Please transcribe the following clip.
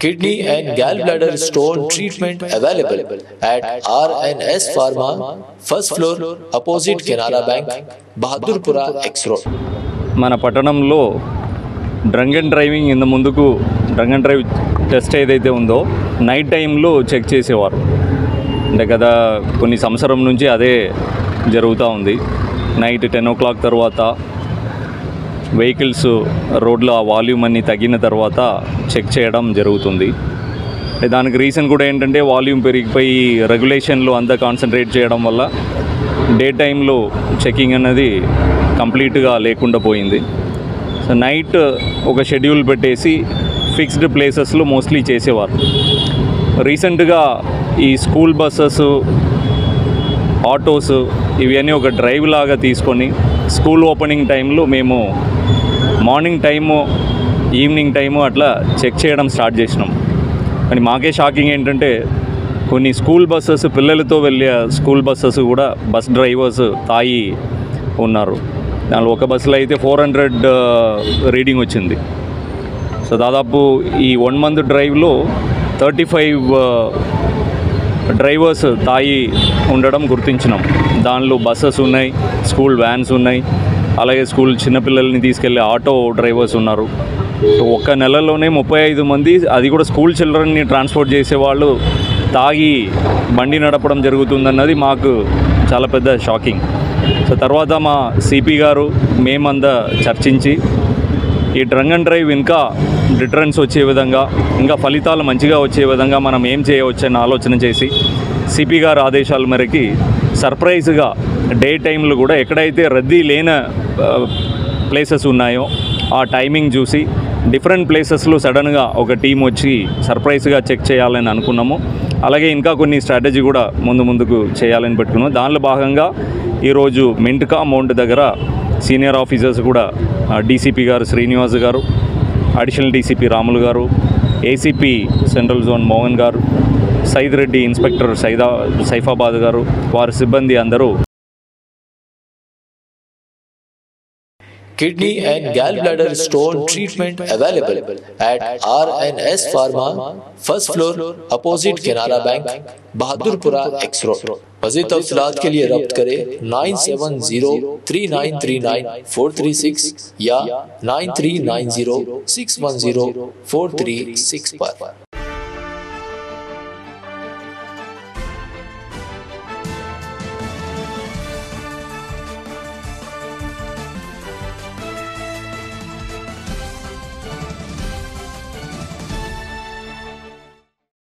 Kidney and gallbladder stone treatment available at RNS Pharma, first floor, opposite Canara Bank, Bahadurpura X Road. మన పట్టణంలో drunk and driving ఇంత ముందుకు drunk and drive test ఏదైతే ఉందో night టైంలో check చేసేవారు. అంటే గత కొన్ని సంవత్సరం నుంచి అదే జరుగుతూ ఉంది. నైట్ 10 o'clock తర్వాత వెహికల్స్ రోడ్లో ఆ వాల్యూమ్ అన్నీ తగ్గిన తర్వాత చెక్ చేయడం జరుగుతుంది. దానికి రీజన్ కూడా ఏంటంటే వాల్యూమ్ పెరిగిపోయి రెగ్యులేషన్లో అంతా కాన్సన్ట్రేట్ చేయడం వల్ల డే టైంలో చెకింగ్ అన్నది కంప్లీట్గా లేకుండా పోయింది. సో నైట్ ఒక షెడ్యూల్ పెట్టేసి ఫిక్స్డ్ ప్లేసెస్లో మోస్ట్లీ చేసేవారు. రీసెంట్గా ఈ స్కూల్ బస్సెస్, ఆటోస్ ఇవన్నీ ఒక డ్రైవ్ లాగా తీసుకొని స్కూల్ ఓపెనింగ్ టైంలో మేము మార్నింగ్ టైము, ఈవినింగ్ టైము అట్లా చెక్ చేయడం స్టార్ట్ చేసినాం. కానీ మాకే షాకింగ్ ఏంటంటే కొన్ని స్కూల్ బస్సెస్, పిల్లలతో వెళ్ళే స్కూల్ బస్సెస్ కూడా బస్ డ్రైవర్స్ తాగి ఉన్నారు. దానిలో ఒక బస్సులో అయితే 400 రీడింగ్ వచ్చింది. సో దాదాపు ఈ 1 month డ్రైవ్లో 35 డ్రైవర్స్ తాగి ఉండడం గుర్తించినాం. దానిలో బస్సెస్ ఉన్నాయి, స్కూల్ వ్యాన్స్ ఉన్నాయి, అలాగే స్కూల్ చిన్నపిల్లల్ని తీసుకెళ్లే ఆటో డ్రైవర్స్ ఉన్నారు. సో ఒక్క నెలలోనే 35 మంది, అది కూడా స్కూల్ చిల్డ్రన్ని ట్రాన్స్పోర్ట్ చేసేవాళ్ళు తాగి బండి నడపడం జరుగుతుందన్నది మాకు చాలా పెద్ద షాకింగ్. సో తర్వాత మా సిపి గారు మేమంతా చర్చించి ఈ డ్రంక్ అండ్ డ్రైవ్ ఇంకా డిటరెన్స్ వచ్చే విధంగా, ఇంకా ఫలితాలు మంచిగా వచ్చే విధంగా మనం ఏం చేయవచ్చని ఆలోచన చేసి సిపి గారు ఆదేశాల మేరకి సర్ప్రైజ్గా డే టైంలో కూడా ఎక్కడైతే రద్దీ లేని ప్లేసెస్ ఉన్నాయో ఆ టైమింగ్ చూసి డిఫరెంట్ ప్లేసెస్లో సడన్గా ఒక టీం వచ్చి సర్ప్రైజ్గా చెక్ చేయాలని అనుకున్నాము. అలాగే ఇంకా కొన్ని స్ట్రాటజీ కూడా ముందుకు చేయాలని పెట్టుకున్నాము. దానిలో భాగంగా ఈరోజు మెంట్కా మౌంట్ దగ్గర సీనియర్ ఆఫీసర్స్ కూడా డీసీపీ గారు శ్రీనివాస్ గారు, అడిషనల్ డీసీపీ రాములు గారు, ఏసీపీ సెంట్రల్ జోన్ మోహన్ గారు, సైద్ రెడ్డి ఇన్స్పెక్టర్ సైఫాబాద్ గారు, వారి సిబ్బంది అందరూ Kidney and gallbladder stone treatment available at RNS Pharma, first floor, opposite Canara Bank, Bahadurpura X Road. मज़ीद तफ़सीलात के लिए रब्त करें 9703939436 या 9390610436 पर।